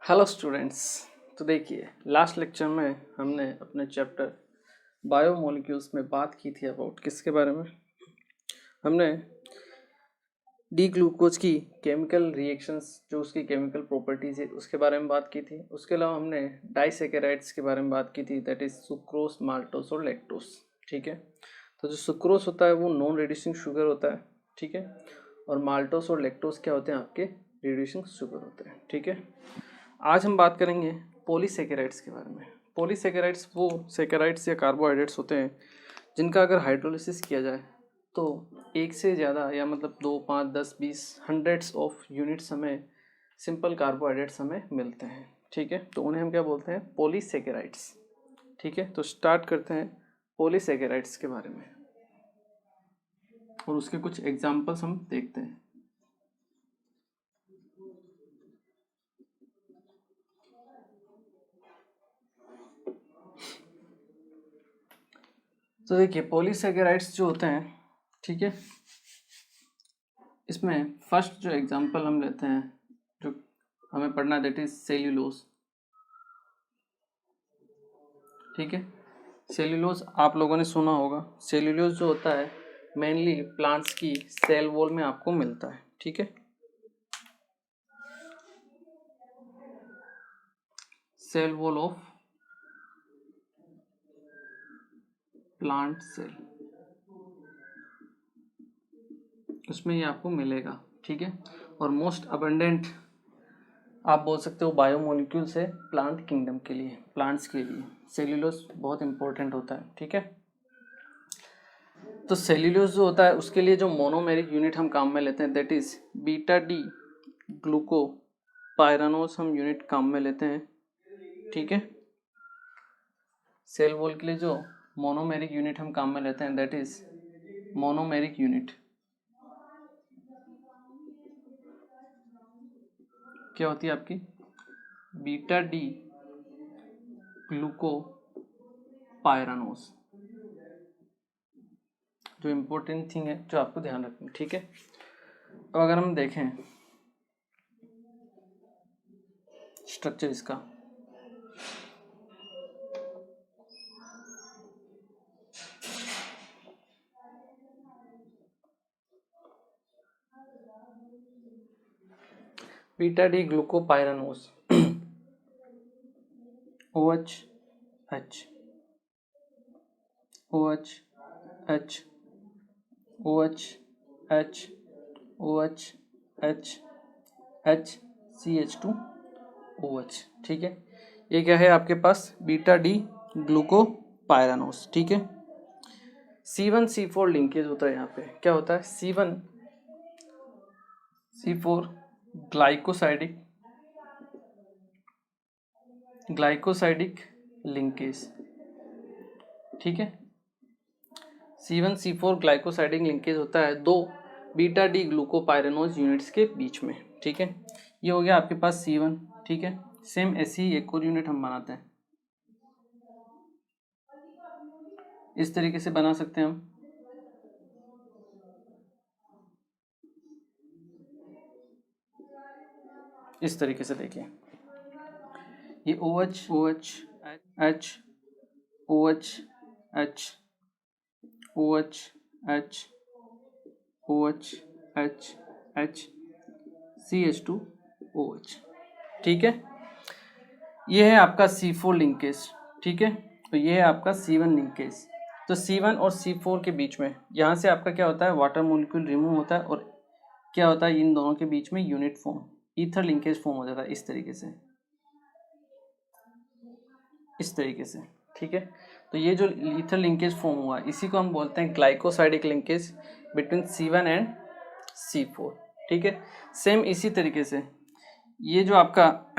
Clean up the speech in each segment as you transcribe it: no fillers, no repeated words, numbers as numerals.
Hello students. तो देखिए, last lecture में हमने अपने चैप्टर बायोमोलिक्यूल्स में बात की थी अबाउट किसके बारे में। हमने डी ग्लूकोज की केमिकल रिएक्शंस, जो उसकी केमिकल प्रॉपर्टीज है उसके बारे में बात की थी। उसके अलावा हमने डाइसैकेराइड्स के बारे में बात की थी, दैट इज सुक्रोज, माल्टोस और लैक्टोस। ठीक है, तो जो सुक्रोज होता है वो नॉन रिड्यूसिंग शुगर होता है। ठीक है, और माल्टोस और लैक्टोस क्या होते हैं? आपके रिड्यूसिंग शुगर होते हैं। ठीक है, आज हम बात करेंगे पॉलीसेकेराइड्स के बारे में। पॉलीसेकेराइड्स वो सेकेराइड्स या कार्बोहाइड्रेट्स होते हैं जिनका अगर हाइड्रोलिसिस किया जाए तो एक से ज़्यादा या मतलब 2, 5, 10, 20 हंड्रेड्स ऑफ यूनिट्स हमें सिंपल कार्बोहाइड्रेट्स हमें मिलते हैं। ठीक है, तो उन्हें हम क्या बोलते हैं? पॉलीसेकेराइड्स। ठीक है, तो स्टार्ट करते हैं पॉलीसेकेराइड्स के बारे में और उसके कुछ एग्जाम्पल्स हम देखते हैं। तो देखिए, पॉलीसेकेराइड्स जो होते हैं, ठीक है, इसमें फर्स्ट जो एग्जांपल हम लेते हैं जो हमें पढ़ना है, दैट इज सेल्यूलोज। ठीक है, सेल्यूलोज आप लोगों ने सुना होगा। सेल्यूलोज जो होता है मेनली प्लांट्स की सेल वॉल में आपको मिलता है। ठीक है, cell wall of plant cell, उसमें ये आपको मिलेगा। ठीक है, और मोस्ट अबंडेंट आप बोल सकते हो बायोमोलिक्यूल्स है प्लांट किंगडम के लिए, प्लांट्स के लिए सेल्यूलोज बहुत इंपॉर्टेंट होता है। ठीक है, तो सेल्यूलोज जो होता है उसके लिए जो मोनोमेरिक यूनिट हम काम में लेते हैं, that is beta D ग्लूको pyranose हम यूनिट काम में लेते हैं। ठीक है, सेल वॉल के लिए जो मोनोमेरिक यूनिट हम काम में लेते हैं, दैट इज मोनोमेरिक यूनिट। क्या होती है आपकी? बीटा डी ग्लूको पायरानोज, जो इम्पोर्टेंट थिंग है जो आपको ध्यान रखनी है। ठीक है, अब अगर हम देखें स्ट्रक्चर इसका, beta D glucopyranose OH H OH H OH H OH H H CH2OH। ठीक है, ये क्या है आपके पास? Beta D glucopyranose. ठीक है, C1C4 लिंकेज होता है। यहाँ पे क्या होता है? C4 glycosidic linkage. ठीक है, C1C4 ग्लाइकोसाइडिक लिंकेज होता है दो बीटा डी ग्लूकोपाइरानोज यूनिट्स के बीच में। ठीक है, ये हो गया आपके पास C1। ठीक है, सेम ऐसी ही एक और यूनिट हम बनाते हैं, इस तरीके से बना सकते हैं हम। इस तरीके से देखिए, ये OH OH H OH H OH H OH H H CH2OH। ठीक है, ये है आपका C4 लिंकेज। ठीक है, तो ये है आपका C1 लिंकेज। तो C1 और C4 के बीच में यहाँ से आपका क्या होता है? वाटर मोलिक्यूल रिमूव होता है और क्या होता है? इन दोनों के बीच में unit form, ether linkage form हो जाता है इस तरीके से, इस तरीके से। ठीक है, तो ये जो ईथर लिंकेज फॉर्म हुआ इसी को हम बोलते हैं glycosidic linkage between C1 and C4। ठीक है, सेम इसी तरीके से ये जो आपका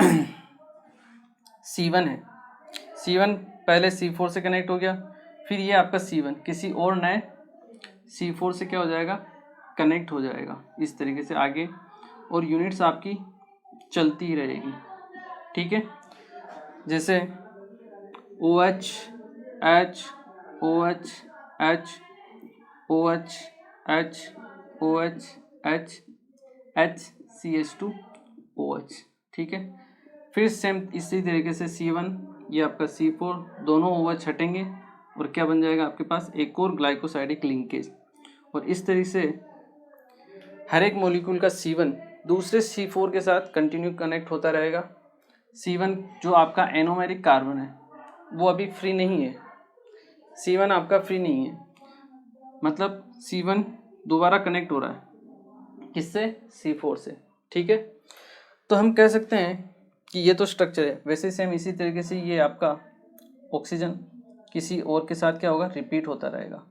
C1 है, C1 पहले C4 से कनेक्ट हो गया, फिर ये आपका C1 किसी और नए C4 से क्या हो जाएगा? कनेक्ट हो जाएगा इस तरीके से आगे, और यूनिट्स आपकी चलती ही रहेगी। ठीक है, जैसे OH H OH H OH H OH H H CH2OH। ठीक है, फिर सेम इसी तरीके से C1 ये आपका C4 दोनों ओवर छटेंगे और क्या बन जाएगा आपके पास, एक और ग्लाइकोसाइडिक लिंकेज। और इस तरीके से हर एक मॉलिक्यूल का C1 दूसरे C4 के साथ कंटिन्यू कनेक्ट होता रहेगा। C1 जो आपका एनोमेरिक कार्बन है वो अभी फ्री नहीं है, C1 आपका फ्री नहीं है, मतलब C1 दोबारा कनेक्ट हो रहा है किससे, C4 से। ठीक है, तो हम कह सकते हैं कि ये तो स्ट्रक्चर है। वैसे सेम इसी तरीके से ये आपका ऑक्सीजन किसी और के साथ क्या होगा, रिपीट होता रहेगा।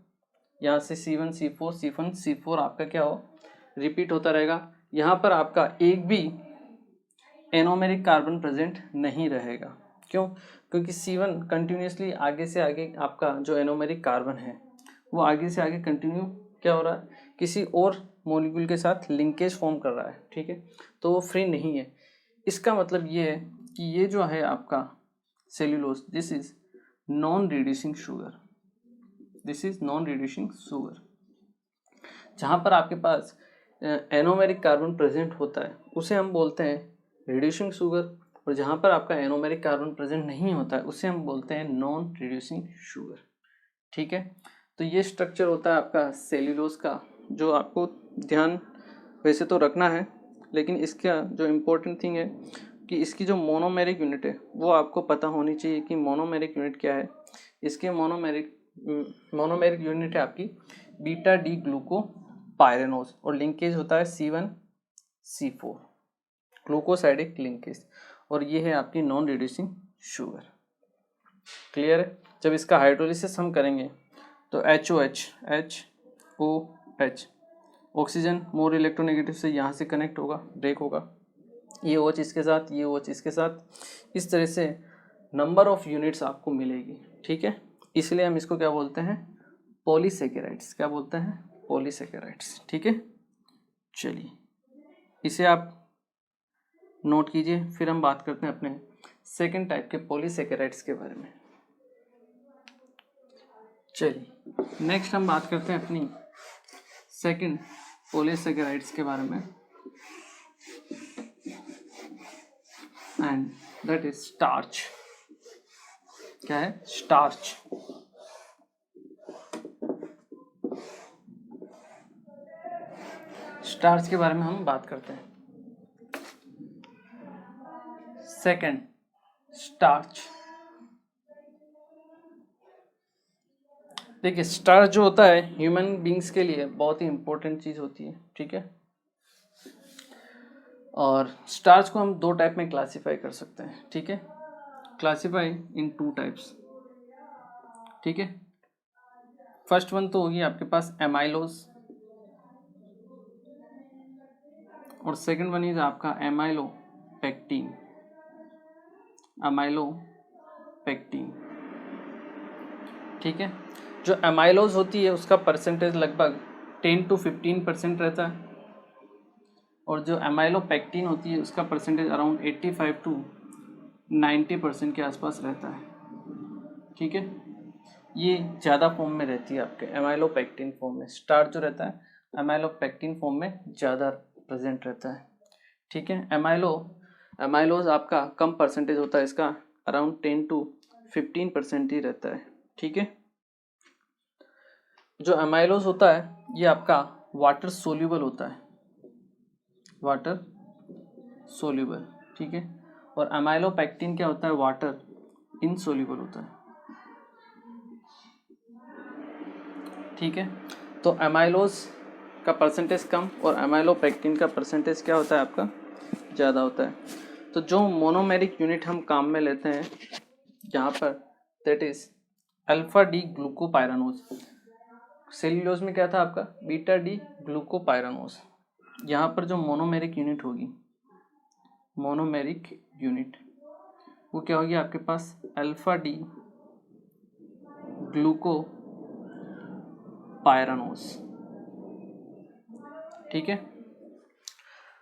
यहाँ से C1 C4 C1 C4 आपका क्या हो, रिपीट होता रहेगा। यहाँ पर आपका एक भी एनोमेरिक कार्बन प्रेजेंट नहीं रहेगा। क्यों, क्योंकि C1 कंटिन्यूसली आगे से आगे आपका जो एनोमेरिक कार्बन है वो आगे से आगे कंटिन्यू क्या हो रहा है, किसी और मॉलिक्यूल के साथ लिंकेज फॉर्म कर रहा है। ठीक है, तो वो फ्री नहीं है। इसका मतलब ये है कि ये जो है आपका cellulose, this is non reducing sugar, this is non reducing sugar. जहाँ पर आपके पास एनोमेरिक कार्बन प्रेजेंट होता है उसे हम बोलते हैं रिड्यूसिंग शुगर, और जहाँ पर आपका एनोमेरिक कार्बन प्रेजेंट नहीं होता है उसे हम बोलते हैं नॉन रिड्यूसिंग शुगर। ठीक है, तो ये स्ट्रक्चर होता है आपका सेल्यूलोज का, जो आपको ध्यान वैसे तो रखना है, लेकिन इसका जो इम्पोर्टेंट थिंग है कि इसकी जो मोनोमेरिक यूनिट है वो आपको पता होनी चाहिए कि मोनोमेरिक यूनिट क्या है। इसके मोनोमेरिक यूनिट है आपकी बीटा डी ग्लूको पायरेनोज, और लिंकेज होता है C1 C4 ग्लूकोसाइडिक लिंकेज, और ये है आपकी नॉन रिड्यूसिंग शुगर। क्लियर है। जब इसका हाइड्रोलिसिस हम करेंगे तो HOH HOH oxygen more electronegative से यहाँ से कनेक्ट होगा, ब्रेक होगा, ये OH इसके साथ, ये OH इसके साथ, इस तरह से नंबर ऑफ यूनिट्स आपको मिलेगी। ठीक है, इसलिए हम इसको क्या बोलते हैं, पॉलीसेकेराइड्स। क्या बोलते हैं, पॉलीसेकेराइड्स। ठीक है, चलिए इसे आप नोट कीजिए। फिर हम बात करते हैं अपने सेकंड टाइप के पॉलीसेकेराइड्स के बारे में। चलिए नेक्स्ट हम बात करते हैं अपनी सेकंड पॉलीसेकेराइड्स के बारे में, एंड दैट इज स्टार्च। क्या है, स्टार्च। स्टार्च के बारे में हम बात करते हैं। Second, starch. देखिए स्टार्च जो होता है ह्यूमन बींग्स के लिए बहुत ही इंपॉर्टेंट चीज़ होती है। ठीक है, और स्टार्च को हम दो टाइप में क्लासीफाई कर सकते हैं। ठीक है, क्लासीफाई इन टू टाइप्स। ठीक है, फर्स्ट वन तो होगी आपके पास एमाइलोज, और सेकंड वन इज आपका एमाइलोपेक्टिन। एमाइलोपेक्टिन। ठीक है, जो एमाइलोज होती है उसका परसेंटेज लगभग 10 to 15% रहता है, और जो एमाइलोपेक्टिन होती है उसका परसेंटेज अराउंड 85 to 90% के आसपास रहता है। ठीक है, ये ज़्यादा फॉर्म में रहती है आपके एमाइलोपेक्टिन फॉर्म में। स्टार्च जो रहता है एमाइलोपेक्टिन फॉर्म में ज़्यादा प्रेजेंट रहता है। ठीक है, एमाइलोज आपका कम परसेंटेज होता है, इसका अराउंड 10 to 15% ही रहता है। ठीक है, जो एमाइलोज होता है ये आपका वाटर सोल्यूबल होता है, वाटर सोल्यूबल। ठीक है, और एमाइलोपेक्टिन क्या होता है, वाटर इनसोल्यूबल होता है। ठीक है, तो एमाइलोज का परसेंटेज कम और एमाइलोपेक्टिन का परसेंटेज क्या होता है आपका, ज़्यादा होता है। तो जो मोनोमेरिक यूनिट हम काम में लेते हैं यहाँ पर, that is alpha D glucopyranose. Cellulose में क्या था आपका, बीटा डी ग्लूकोपायरानोज। यहाँ पर जो मोनोमेरिक यूनिट होगी, मोनोमेरिक यूनिट वो क्या होगी आपके पास, अल्फा डी ग्लूकोपायरानोज। ठीक है,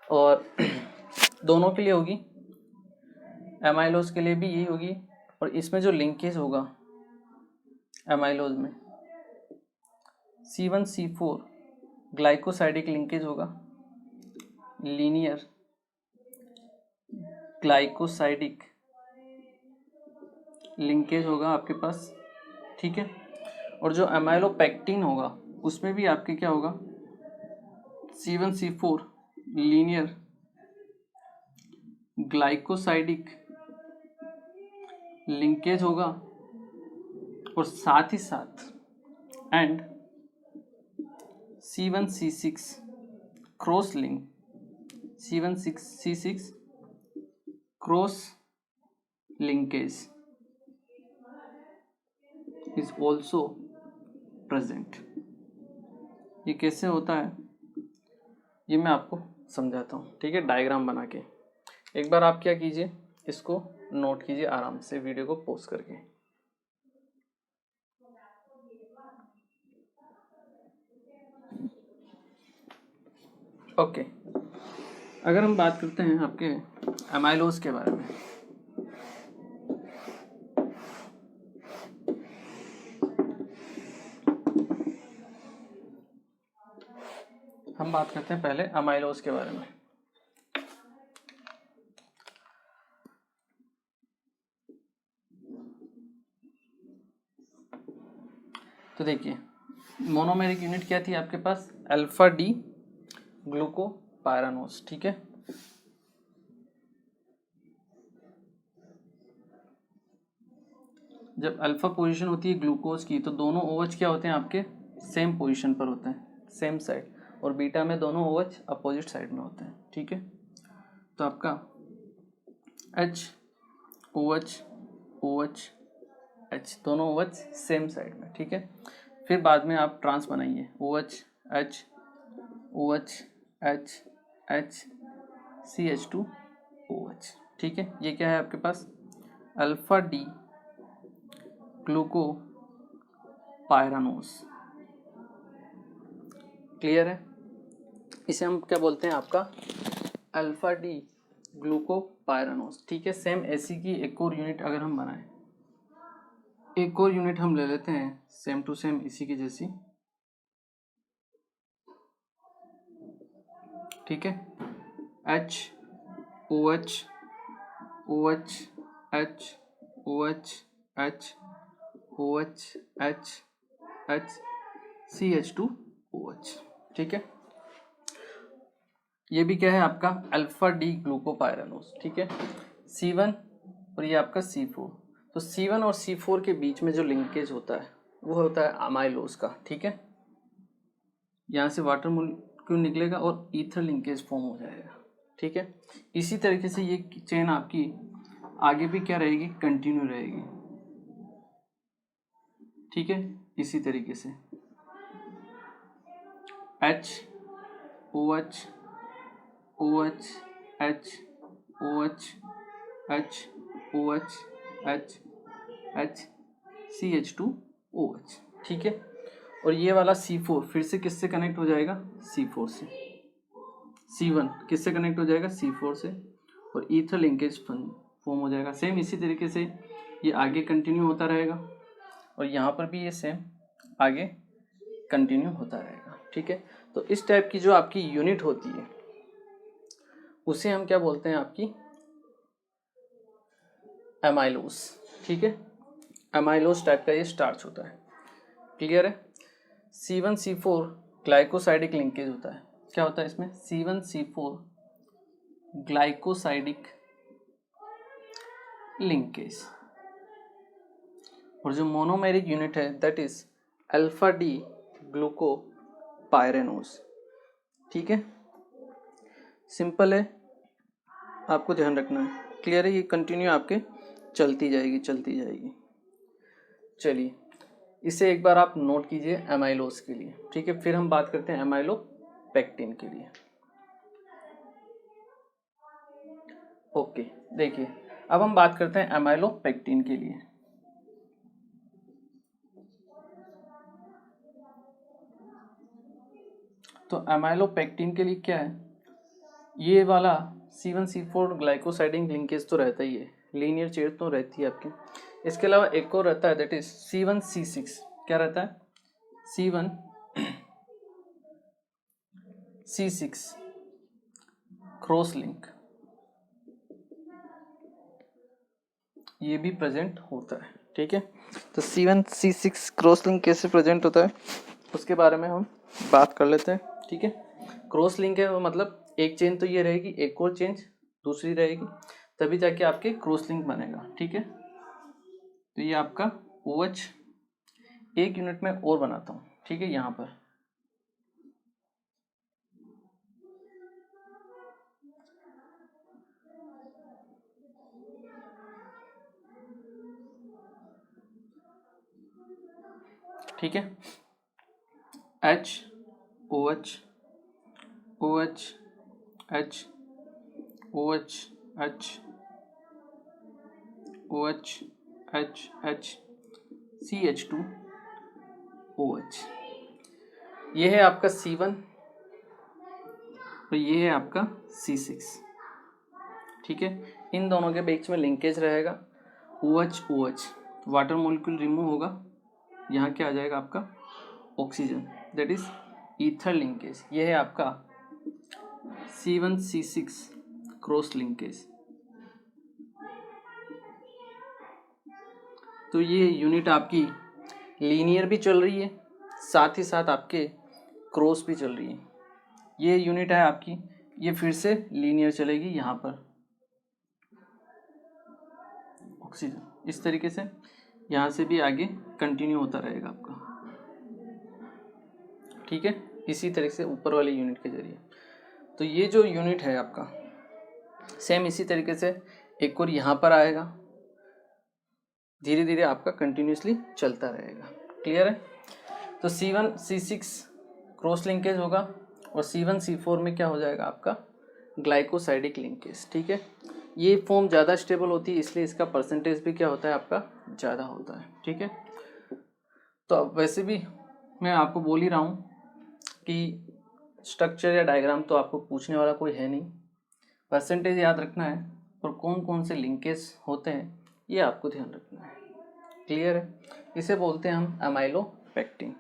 और दोनों के लिए होगी, एमाइलोज के लिए भी यही होगी, और इसमें जो लिंकेज होगा एमाइलोज में C1 C4 ग्लाइकोसाइडिक लिंकेज होगा, लीनियर ग्लाइकोसाइडिक लिंकेज होगा आपके पास, ठीक है। और जो एमाइलोपेक्टिन होगा उसमें भी आपके क्या होगा, C1C4 लीनियर ग्लाइकोसाइडिक लिंकेज होगा, और साथ ही साथ and C1C6 cross link, C1C6 cross linkage is also present. ये कैसे होता है ये मैं आपको समझाता हूँ, ठीक है, डायग्राम बना के। एक बार आप क्या कीजिए, इसको नोट कीजिए आराम से वीडियो को पॉज करके। ओके, अगर हम बात करते हैं आपके एमाइलोज के बारे में, हम बात करते हैं पहले अमाइलोज के बारे में। तो देखिए, मोनोमेरिक यूनिट क्या थी आपके पास, अल्फा डी ग्लूकोपाइरानोज, ठीक है। जब अल्फा पोजीशन होती है ग्लूकोज की तो दोनों OH क्या होते हैं आपके, सेम पोजीशन पर होते हैं, सेम साइड, और बीटा में दोनों OH अपोजिट साइड में होते हैं, ठीक है। तो आपका H OH OH H दोनों OH सेम साइड में, ठीक है। फिर बाद में आप ट्रांस बनाइए, OH H OH H H CH2 OH, ठीक है। ये क्या है आपके पास, अल्फा डी ग्लूकोपाइरानोज, क्लियर है। इसे हम क्या बोलते हैं, आपका अल्फा डी ग्लूकोपाइरानोज, ठीक है। सेम ऐसी की एक और यूनिट अगर हम बनाएं, एक और यूनिट हम ले लेते हैं सेम टू सेम इसी की जैसी, ठीक है। H OH OH H OH H OH H H CH2 OH, ठीक है। ये भी क्या है आपका अल्फा डी ग्लूकोपाइरानोज, ठीक है। C1 और ये आपका C4, तो C1 और C4 के बीच में जो लिंकेज होता है वो होता है अमाइलोज का, ठीक है। यहाँ से वाटर मोलिक्यूल निकलेगा और ईथर लिंकेज फॉर्म हो जाएगा, ठीक है। इसी तरीके से ये चेन आपकी आगे भी क्या रहेगी, कंटिन्यू रहेगी, ठीक है। इसी तरीके से H OH OH H OH H OH H H CH2 OH, ठीक है। और ये वाला C4 फिर से किससे कनेक्ट हो जाएगा, C4 से। C1 किससे कनेक्ट हो जाएगा, C4 से, और ईथर लिंकेज फॉर्म हो जाएगा। सेम इसी तरीके से ये आगे कंटिन्यू होता रहेगा, और यहाँ पर भी ये सेम आगे कंटिन्यू होता रहेगा, ठीक है। तो इस टाइप की जो आपकी यूनिट होती है उसे हम क्या बोलते हैं, आपकी एमाइलोज, ठीक है। एमाइलोज टाइप का ये स्टार्च होता है, क्लियर है। C1C4 ग्लाइकोसाइडिक लिंकेज होता है, क्या होता है इसमें, C1C4 ग्लाइकोसाइडिक लिंकेज, और जो मोनोमेरिक यूनिट है that is alpha D glucopyranose, ठीक है। सिंपल है, आपको ध्यान रखना है, क्लियर है। ये कंटिन्यू आपके चलती जाएगी चलती जाएगी। चलिए इसे एक बार आप नोट कीजिए एमाइलोज के लिए, ठीक है। फिर हम बात करते हैं एमाइलोपेक्टिन के लिए। ओके, देखिए अब हम बात करते हैं एमाइलोपेक्टिन के लिए। तो एमाइलोपेक्टिन के लिए क्या है, ये वाला C1C4 ग्लाइकोसाइडिक लिंकेज तो रहता ही है, लीनियर चेन तो रहती है आपकी। इसके अलावा एक और रहता है दैट इज C1C6, क्या रहता है, C1C6 क्रॉस लिंक, ये भी प्रेजेंट होता है, ठीक है। तो C1C6 क्रॉस लिंक कैसे प्रेजेंट होता है उसके बारे में हम बात कर लेते हैं, ठीक है। क्रॉस लिंक है वो मतलब एक चेन तो ये रहेगी, एक और चेन दूसरी रहेगी, तभी जाके आपके क्रॉस लिंक बनेगा, ठीक है। तो ये आपका OH एक यूनिट में और बनाता हूँ, ठीक है। यहाँ पर ठीक है, H OH OH H OH H OH H H CH2 OH। ये है आपका C1 और ये है आपका C6, ठीक है। इन दोनों के बीच में लिंकेज रहेगा OH OH, water molecule remove होगा, यहाँ क्या आ जाएगा आपका oxygen, that is ether linkage. ये है आपका C1C6 क्रॉस लिंकेज। तो ये यूनिट आपकी लीनियर भी चल रही है, साथ ही साथ आपके क्रॉस भी चल रही है। ये यूनिट है आपकी, ये फिर से लीनियर चलेगी यहाँ पर ऑक्सीजन, इस तरीके से यहाँ से भी आगे कंटिन्यू होता रहेगा आपका, ठीक है, इसी तरह से ऊपर वाले यूनिट के जरिए। तो ये जो यूनिट है आपका सेम इसी तरीके से एक और यहाँ पर आएगा, धीरे धीरे आपका कंटिन्यूसली चलता रहेगा, क्लियर है। तो C1C6 क्रॉस लिंकेज होगा और C1C4 में क्या हो जाएगा आपका ग्लाइकोसाइडिक लिंकेज, ठीक है। ये फॉर्म ज़्यादा स्टेबल होती है, इसलिए इसका परसेंटेज भी क्या होता है आपका ज़्यादा होता है, ठीक है। तो अब वैसे भी मैं आपको बोल ही रहा हूँ कि स्ट्रक्चर या डायग्राम तो आपको पूछने वाला कोई है नहीं, परसेंटेज याद रखना है और कौन कौन से लिंकेज होते हैं ये आपको ध्यान रखना है, क्लियर है। इसे बोलते हैं हम अमाइलोपेक्टिन,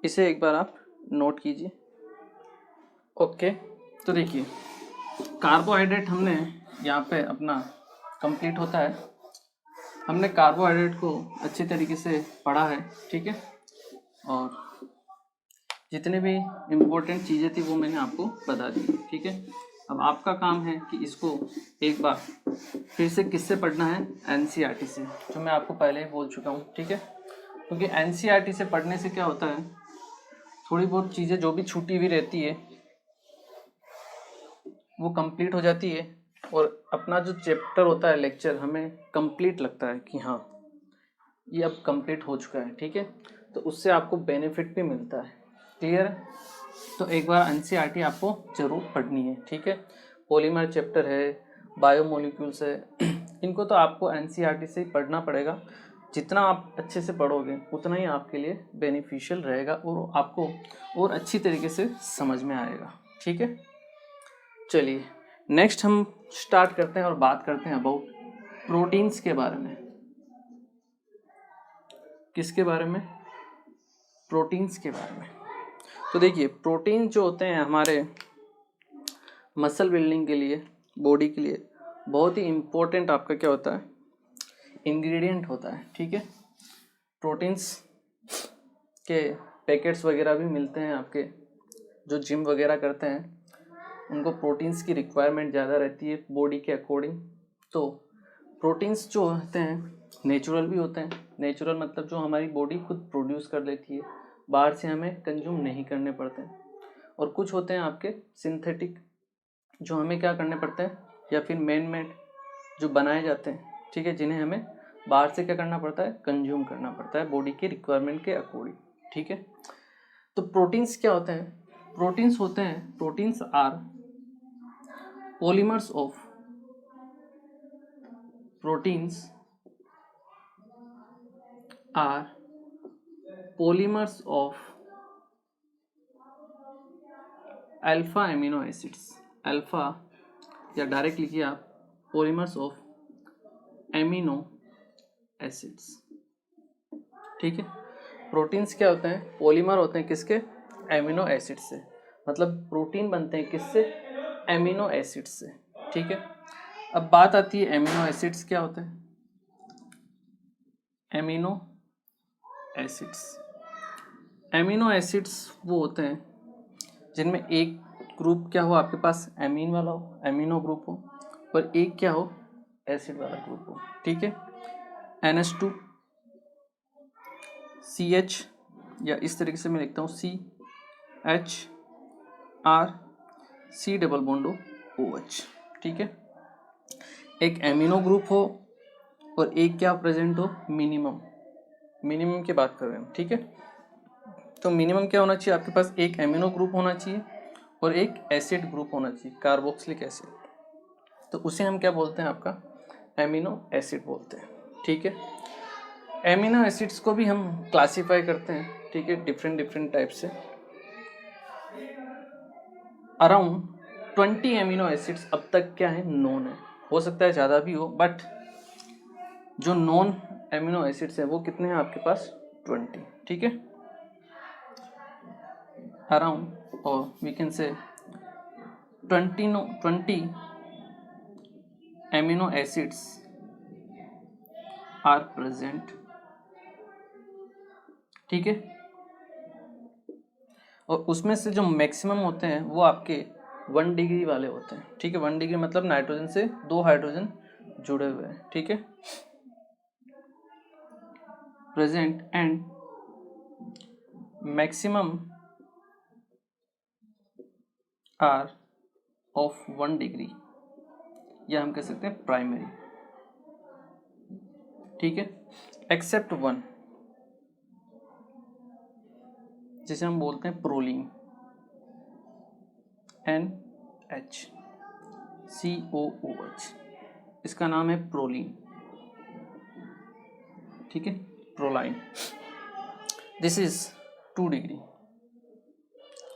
इसे एक बार आप नोट कीजिए, ओके। तो देखिए कार्बोहाइड्रेट हमने यहाँ पे अपना कंप्लीट होता है, हमने कार्बोहाइड्रेट को अच्छे तरीके से पढ़ा है, ठीक है। और जितने भी इम्पोर्टेंट चीज़ें थी वो मैंने आपको बता दी, ठीक है। अब आपका काम है कि इसको एक बार फिर से किससे पढ़ना है, NCERT से, जो मैं आपको पहले ही बोल चुका हूँ, ठीक है। क्योंकि NCERT से पढ़ने से क्या होता है, थोड़ी बहुत चीज़ें जो भी छूटी हुई रहती है वो कंप्लीट हो जाती है और अपना जो चैप्टर होता है लेक्चर हमें कंप्लीट लगता है कि हाँ ये अब कंप्लीट हो चुका है, ठीक है। तो उससे आपको बेनिफिट भी मिलता है, क्लियर है। तो एक बार NCERT आपको ज़रूर पढ़नी है, ठीक है। पॉलीमर चैप्टर है, बायोमोलिक्यूल्स है, इनको तो आपको NCERT से ही पढ़ना पड़ेगा। जितना आप अच्छे से पढ़ोगे उतना ही आपके लिए बेनिफिशियल रहेगा और आपको और अच्छी तरीके से समझ में आएगा, ठीक है। चलिए नेक्स्ट हम स्टार्ट करते हैं और बात करते हैं अबाउट प्रोटीन्स के बारे में। किसके बारे में, प्रोटीन्स के बारे में। तो देखिए प्रोटीन जो होते हैं हमारे मसल बिल्डिंग के लिए, बॉडी के लिए बहुत ही इम्पोर्टेंट आपका क्या होता है, इंग्रेडिएंट होता है, ठीक है। प्रोटीन्स के पैकेट्स वगैरह भी मिलते हैं, आपके जो जिम वगैरह करते हैं उनको प्रोटीन्स की रिक्वायरमेंट ज़्यादा रहती है बॉडी के अकॉर्डिंग। तो प्रोटीन्स जो होते हैं नेचुरल भी होते हैं, नेचुरल मतलब जो हमारी बॉडी खुद प्रोड्यूस कर लेती है, बाहर से हमें कंज्यूम नहीं करने पड़ते हैं। और कुछ होते हैं आपके सिंथेटिक जो हमें क्या करने पड़ते हैं, या फिर मैन मेड जो बनाए जाते हैं, ठीक है, जिन्हें हमें बाहर से क्या करना पड़ता है, कंज्यूम करना पड़ता है बॉडी के रिक्वायरमेंट के अकॉर्डिंग, ठीक है। तो प्रोटीन्स क्या होते हैं, प्रोटीन्स होते हैं, proteins are polymers of proteins are polymers of alpha amino acids, alpha या डायरेक्ट लिखिए आप polymers of एमिनो एसिड्स, ठीक है। प्रोटीन्स क्या होते हैं, पॉलीमर होते हैं किसके, एमिनो एसिड से, मतलब प्रोटीन बनते हैं किससे, एमिनो एसिड से, ठीक है। अब बात आती है एमिनो एसिड्स क्या होते हैं। Amino acids. एमिनो एसिड्स वो होते हैं जिनमें एक ग्रुप क्या हो आपके पास एमीन वाला हो, एमिनो ग्रुप हो, और एक क्या हो एसिड वाला ग्रुप हो। ठीक है, NH2 CH, या इस तरीके से मैं लिखता हूँ CH R C double bond OH। ठीक है, एक एमिनो ग्रुप हो और एक क्या प्रेजेंट हो मिनिमम की बात कर रहे हैं हम। ठीक है, तो मिनिमम क्या होना चाहिए आपके पास, एक एमिनो ग्रुप होना चाहिए और एक एसिड ग्रुप होना चाहिए, कार्बोक्सिलिक एसिड। तो उसे हम क्या बोलते हैं, आपका एमिनो एसिड बोलते हैं। ठीक है, एमिनो एसिड्स को भी हम क्लासिफाई करते हैं। ठीक है, डिफरेंट टाइप से। अराउंड 20 एमिनो एसिड्स अब तक क्या है नोन है, हो सकता है ज़्यादा भी हो, बट जो नॉन एमिनो एसिड्स है वो कितने हैं आपके पास 20। ठीक है, अराउंड और we can say 20 amino acids are present. ठीक है, और उसमें से जो मैक्सिमम होते हैं वो आपके 1 डिग्री वाले होते हैं। ठीक है, 1 डिग्री मतलब नाइट्रोजन से 2 हाइड्रोजन जुड़े हुए हैं। ठीक है, present and maximum are of 1 degree, या हम कह सकते हैं प्राइमरी। ठीक है, एक्सेप्ट 1 जिसे हम बोलते हैं प्रोलीन, NHCOOH, इसका नाम है प्रोलीन। ठीक है, proline. This is 2 degree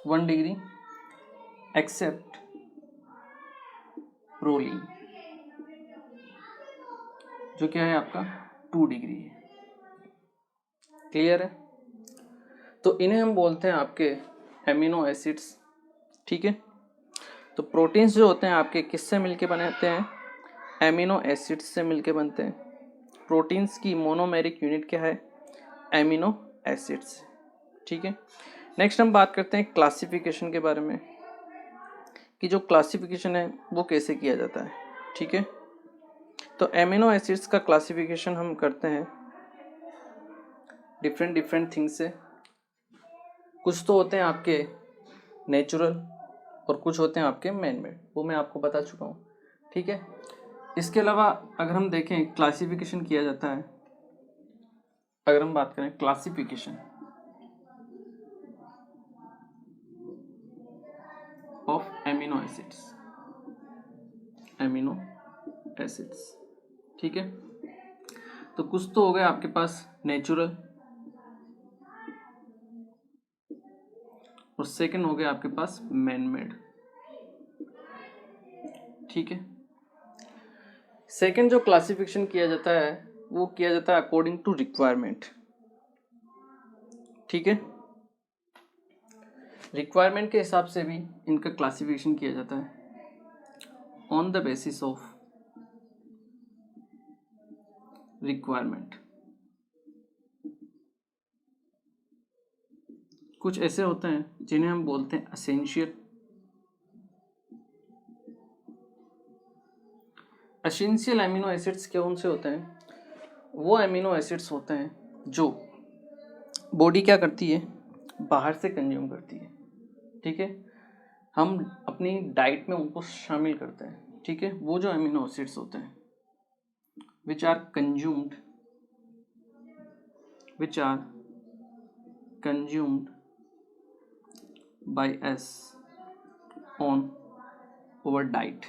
1 degree except proline, जो क्या है आपका 2 डिग्री है। क्लियर है, तो इन्हें हम बोलते हैं आपके एमिनो एसिड्स। ठीक है, तो प्रोटीन्स जो होते हैं आपके किससे मिलके बनते हैं, एमिनो एसिड्स से मिलके बनते हैं। प्रोटीन्स की मोनोमेरिक यूनिट क्या है, एमिनो एसिड्स। ठीक है, नेक्स्ट हम बात करते हैं क्लासिफिकेशन के बारे में, कि जो क्लासिफिकेशन है वो कैसे किया जाता है। ठीक है, तो एमिनो एसिड्स का क्लासिफिकेशन हम करते हैं डिफरेंट थिंग्स से। कुछ तो होते हैं आपके नेचुरल और कुछ होते हैं आपके मैन मेड, वो मैं आपको बता चुका हूँ। ठीक है, इसके अलावा अगर हम देखें क्लासिफिकेशन किया जाता है, अगर हम बात करें क्लासिफिकेशन ऑफ एमिनो एसिड्स। ठीक है, तो कुछ तो हो गए आपके पास नेचुरल, और सेकंड हो गया आपके पास मैन मेड। ठीक है, सेकंड जो क्लासिफिकेशन किया जाता है वो किया जाता है अकॉर्डिंग टू रिक्वायरमेंट। ठीक है, रिक्वायरमेंट के हिसाब से भी इनका क्लासिफिकेशन किया जाता है on the basis of requirement. कुछ ऐसे होते हैं जिन्हें हम बोलते हैं एसेंशियल। एसेंशियल एमिनो एसिड्स कौन से होते हैं, वो एमिनो एसिड्स होते हैं जो बॉडी क्या करती है, बाहर से कंज्यूम करती है। ठीक है, हम अपनी डाइट में उनको शामिल करते हैं। ठीक है, वो जो एमिनो एसिड्स होते हैं which are consumed by us on our diet,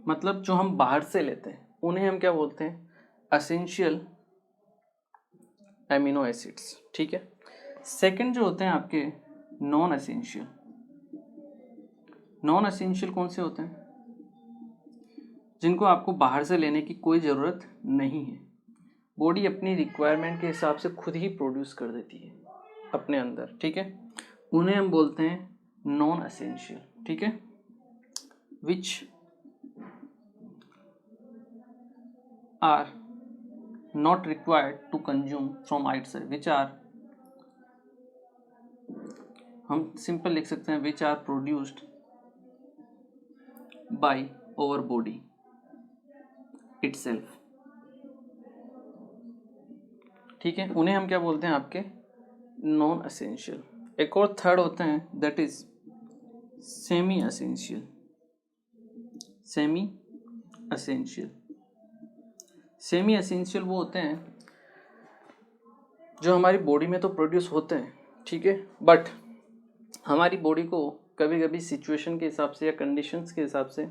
मतलब जो हम बाहर से लेते हैं उन्हें हम क्या बोलते हैं, एसेंशियल एमिनो एसिड्स। ठीक है, सेकंड जो होते हैं आपके नॉन एसेंशियल कौन से होते हैं, जिनको आपको बाहर से लेने की कोई ज़रूरत नहीं है, बॉडी अपनी रिक्वायरमेंट के हिसाब से खुद ही प्रोड्यूस कर देती है अपने अंदर। ठीक है, उन्हें हम बोलते हैं नॉन एसेंशियल। ठीक है, which are not required to consume from outside, which are, हम सिंपल लिख सकते हैं which are produced by our body itself, ठीक है, उन्हें हम क्या बोलते हैं आपके नॉन एसेंशियल। एक और थर्ड होते हैं that is semi essential. Semi essential, semi essential वो होते हैं जो हमारी बॉडी में तो प्रोड्यूस होते हैं, ठीक है, बट हमारी बॉडी को कभी कभी सिचुएशन के हिसाब से या कंडीशंस के हिसाब से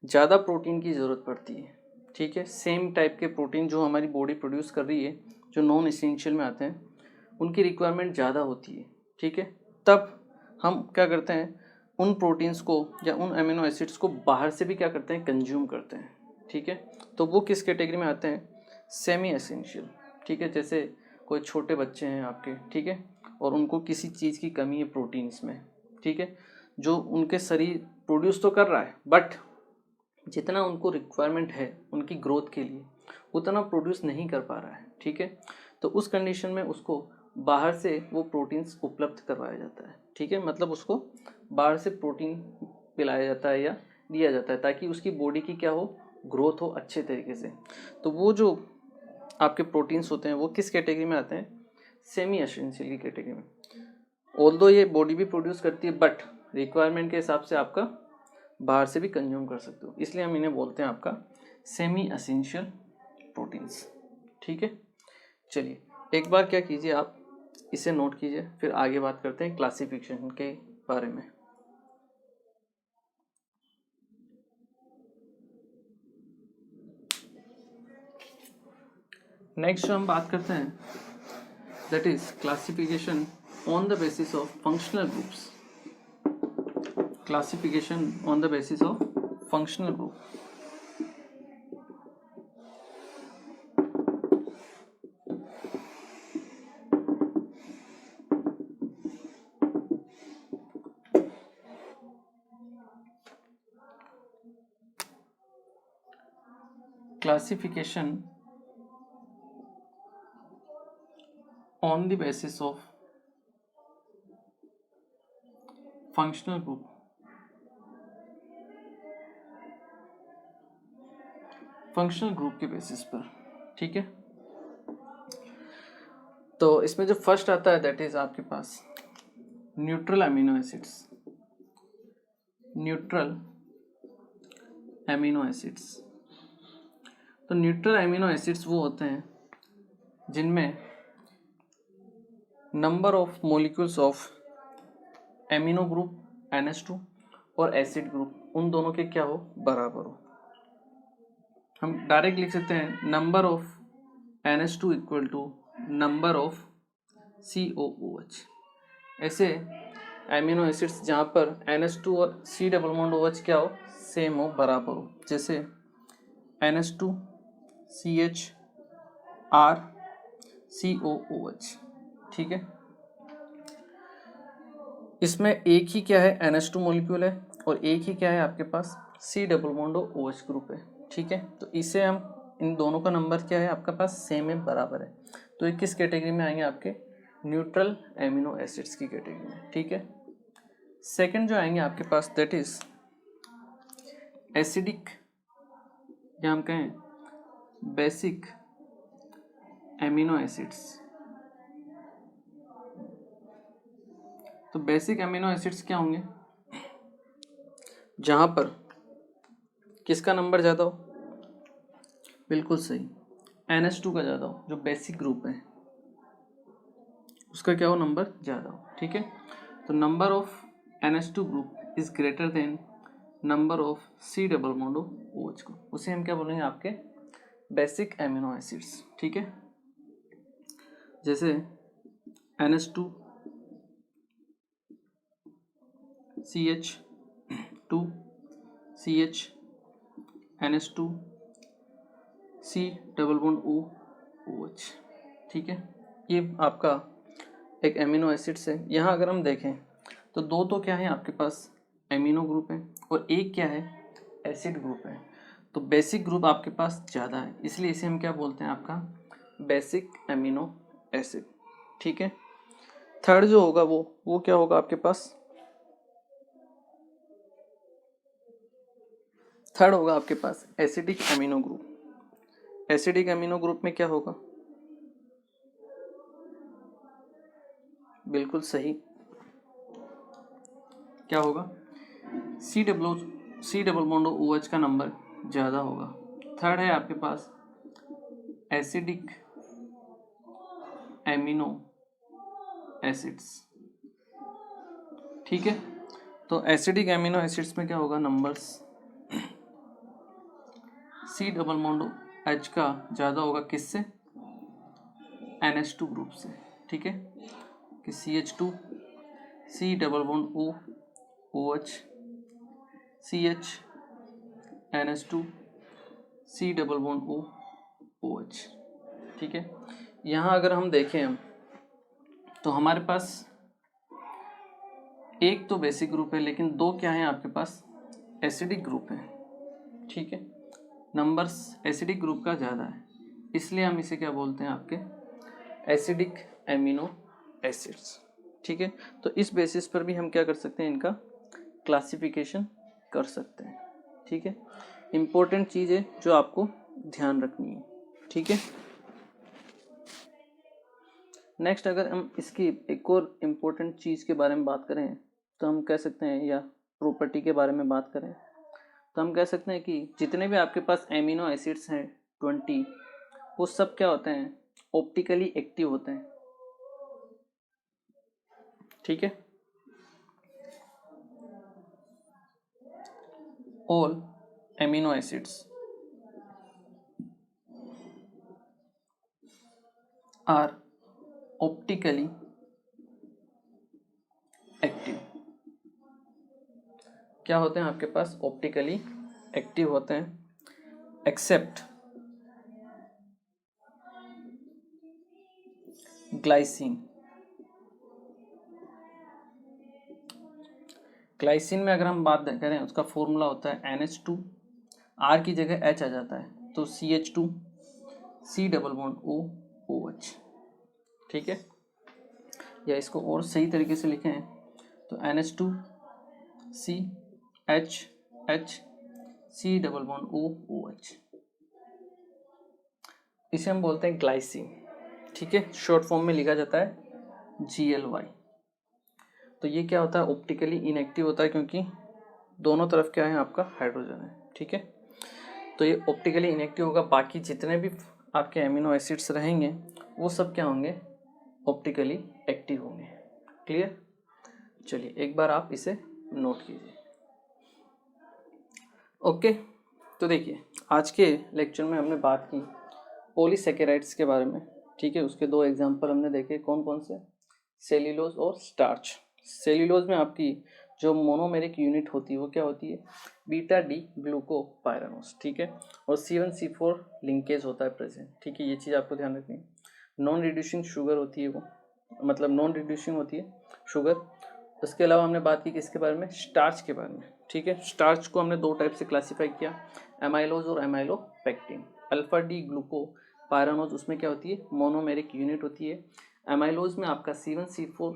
ज़्यादा प्रोटीन की ज़रूरत पड़ती है, ठीक है। सेम टाइप के प्रोटीन जो हमारी बॉडी प्रोड्यूस कर रही है, जो नॉन एसेंशियल में आते हैं, उनकी रिक्वायरमेंट ज़्यादा होती है, ठीक है। तब हम क्या करते हैं, उन प्रोटीन्स को या उन अमीनो एसिड्स को बाहर से भी क्या करते हैं, कंज्यूम करते हैं, ठीक है। तो वो किस कैटेगरी में आते हैं, सेमी एसेंशियल, ठीक है। जैसे कोई छोटे बच्चे हैं आपके, ठीक है, और उनको किसी चीज़ की कमी है प्रोटीन्स में, ठीक है, जो उनके शरीर प्रोड्यूस तो कर रहा है, बट जितना उनको रिक्वायरमेंट है उनकी ग्रोथ के लिए उतना प्रोड्यूस नहीं कर पा रहा है, ठीक है। तो उस कंडीशन में उसको बाहर से वो प्रोटीन्स उपलब्ध करवाया जाता है, ठीक है, मतलब उसको बाहर से प्रोटीन पिलाया जाता है या दिया जाता है ताकि उसकी बॉडी की क्या हो, ग्रोथ हो अच्छे तरीके से। तो वो जो आपके प्रोटीन्स होते हैं वो किस कैटेगरी में आते हैं, सेमी एसेंशियल की कैटेगरी में। ऑल्दो ये बॉडी भी प्रोड्यूस करती है बट रिक्वायरमेंट के हिसाब से आपका बाहर से भी कंज्यूम कर सकते हो, इसलिए हम इन्हें बोलते हैं आपका सेमी एसेंशियल प्रोटीन्स, ठीक है। चलिए एक बार क्या कीजिए, आप इसे नोट कीजिए, फिर आगे बात करते हैं क्लासिफिकेशन के बारे में। नेक्स्ट जो हम बात करते हैं that is classification on the basis of functional groups. Classification on the basis of functional group. Classification on the basis of functional group। Functional group के बेसिस पर, ठीक है। तो इसमें जो फर्स्ट आता है दैट इज आपके पास neutral amino acids. Neutral amino acids, तो न्यूट्रल अमीनो एसिड्स वो होते हैं जिनमें number of molecules of amino group NH2 और एसिड ग्रुप उन दोनों के क्या हो, बराबर हो। हम डायरेक्ट लिख सकते हैं number of NH2 equal to number of COOH। ऐसे एमिनो एसिड्स जहाँ पर NH2 और C डबल बॉन्ड OH क्या हो, सेम हो, बराबर हो, जैसे NH2 CH R COOH, ठीक है। इसमें एक ही क्या है, NH2 मॉलिक्यूल है और एक ही क्या है आपके पास C double bond OH group है, ठीक है। तो इसे हम इन दोनों का नंबर क्या है आपके पास, सेम है, बराबर है। तो ये किस कैटेगरी में आएंगे, आपके न्यूट्रल एमिनो एसिड्स की कैटेगरी में, ठीक है। सेकंड जो आएंगे आपके पास दैट इज एसिडिक, या हम कहें बेसिक एमिनो एसिड्स। तो बेसिक एमिनो एसिड्स क्या होंगे, जहां पर किसका नंबर ज़्यादा हो, बिल्कुल सही, NH2 का ज़्यादा हो, जो बेसिक ग्रुप है उसका क्या हो, नंबर ज़्यादा हो, ठीक है। तो number of NH2 group is greater than number of C double bond OH को, उसे हम क्या बोलेंगे, आपके बेसिक एमिनो एसिड्स, ठीक है। जैसे NH2 CH2 CH NH2 C double bond OH, ठीक है। ये आपका एक एमिनो एसिड्स है। यहाँ अगर हम देखें तो दो तो क्या है आपके पास, एमिनो ग्रुप है, और एक क्या है, एसिड ग्रुप है। तो बेसिक ग्रुप आपके पास ज़्यादा है, इसलिए इसे हम क्या बोलते हैं, आपका बेसिक एमिनो एसिड। ठीक है, थर्ड जो होगा वो क्या होगा आपके पास, थर्ड होगा आपके पास acidic amino group. Acidic amino group में क्या होगा, बिल्कुल सही, क्या होगा, सी डबल बॉन्ड OH का नंबर ज़्यादा होगा। थर्ड है आपके पास एसिडिक एमिनो एसिड्स। ठीक है, तो एसिडिक एमिनो एसिड्स में क्या होगा, numbers C double bond H का ज़्यादा होगा, किससे, NH2 ग्रुप से। ठीक है, कि CH2 C double bond O OH CH NH2 C double bond O OH। ठीक है, यहाँ अगर हम देखें तो हमारे पास एक तो बेसिक ग्रुप है, लेकिन दो क्या है आपके पास, एसिडिक ग्रुप है। ठीक है, नंबर्स एसिडिक ग्रुप का ज़्यादा है, इसलिए हम इसे क्या बोलते हैं, आपके एसिडिक एमिनो एसिड्स। ठीक है, तो इस बेसिस पर भी हम क्या कर सकते हैं, इनका क्लासिफिकेशन कर सकते हैं। ठीक है, इम्पोर्टेंट चीज़ है जो आपको ध्यान रखनी है। ठीक है, नेक्स्ट अगर हम इसकी एक और इम्पोर्टेंट चीज़ के बारे में बात करें तो हम कह सकते हैं, या प्रॉपर्टी के बारे में बात करें तो हम कह सकते हैं कि जितने भी आपके पास एमिनो एसिड्स हैं 20, वो सब क्या होते हैं, ऑप्टिकली एक्टिव होते हैं। ठीक है, all amino acids are optically active. क्या होते हैं आपके पास, ऑप्टिकली एक्टिव होते हैं, एक्सेप्ट ग्लाइसिन। ग्लाइसिन में अगर हम बात करें, उसका फॉर्मूला होता है NH2, R की जगह H आ जाता है, तो CH2 C double bond O OH। ठीक है, या इसको और सही तरीके से लिखें तो NH2 CH C double bond O OH, इसे हम बोलते हैं ग्लाइसिन। ठीक है, शॉर्ट फॉर्म में लिखा जाता है GLY। तो ये क्या होता है, ऑप्टिकली इनएक्टिव होता है, क्योंकि दोनों तरफ क्या है आपका, हाइड्रोजन है। ठीक है, तो ये ऑप्टिकली इनएक्टिव होगा, बाकी जितने भी आपके एमिनो एसिड्स रहेंगे वो सब क्या होंगे, ऑप्टिकली एक्टिव होंगे। क्लियर, चलिए एक बार आप इसे नोट कीजिए। ओके, तो देखिए आज के लेक्चर में हमने बात की पॉलीसेकेराइड्स के बारे में। ठीक है, उसके दो एग्जांपल हमने देखे, कौन कौन से, सेल्यूलोज और स्टार्च। सेल्यूलोज में आपकी जो मोनोमेरिक यूनिट होती है वो क्या होती है, बीटा डी ग्लूकोपाइरानोस। ठीक है, और C1C4 लिंकेज होता है प्रेजेंट। ठीक है, ये चीज़ आपको ध्यान रखनी है। नॉन रिड्यूसिंग शुगर होती है वो, मतलब नॉन रिड्यूसिंग होती है शुगर। उसके अलावा हमने बात की किसके बारे में, स्टार्च के बारे में। ठीक है, स्टार्च को हमने दो टाइप से क्लासीफाई किया, एमाइलोज और एमाइलोपेक्टिन। अल्फा डी ग्लूकोपाइरानोस उसमें क्या होती है, मोनोमेरिक यूनिट होती है। एमाइलोज में आपका C1C4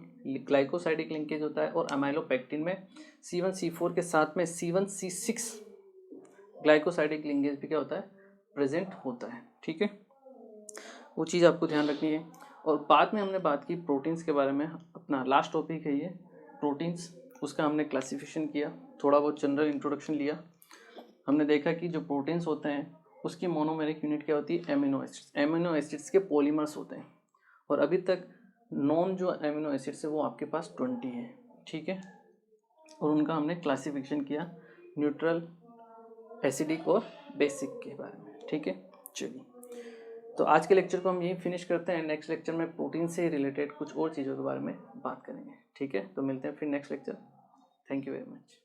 ग्लाइकोसाइडिक लिंकेज होता है, और एमाइलोपेक्टिन में C1C4 के साथ में C1C6 ग्लाइकोसाइडिक लिंकेज भी क्या होता है, प्रेजेंट होता है। ठीक है, वो चीज़ आपको ध्यान रखनी है। और बाद में हमने बात की प्रोटीन्स के बारे में, अपना लास्ट टॉपिक है ये प्रोटीन्स, उसका हमने क्लासिफिकेशन किया, थोड़ा बहुत जनरल इंट्रोडक्शन लिया। हमने देखा कि जो प्रोटीन्स होते हैं उसकी मोनोमेरिक यूनिट क्या होती है, एमिनो एसिड्स। एमिनो एसिड्स के पॉलीमर्स होते हैं, और अभी तक नॉन जो एमिनो एसिड्स है वो आपके पास 20 है। ठीक है, और उनका हमने क्लासिफिकेशन किया, न्यूट्रल, एसिडिक और बेसिक के बारे में। ठीक है, चलिए तो आज के लेक्चर को हम यही फिनिश करते हैं। नेक्स्ट लेक्चर में प्रोटीन से रिलेटेड कुछ और चीज़ों के बारे में बात करेंगे। ठीक है, तो मिलते हैं फिर next lecture. Thank you very much.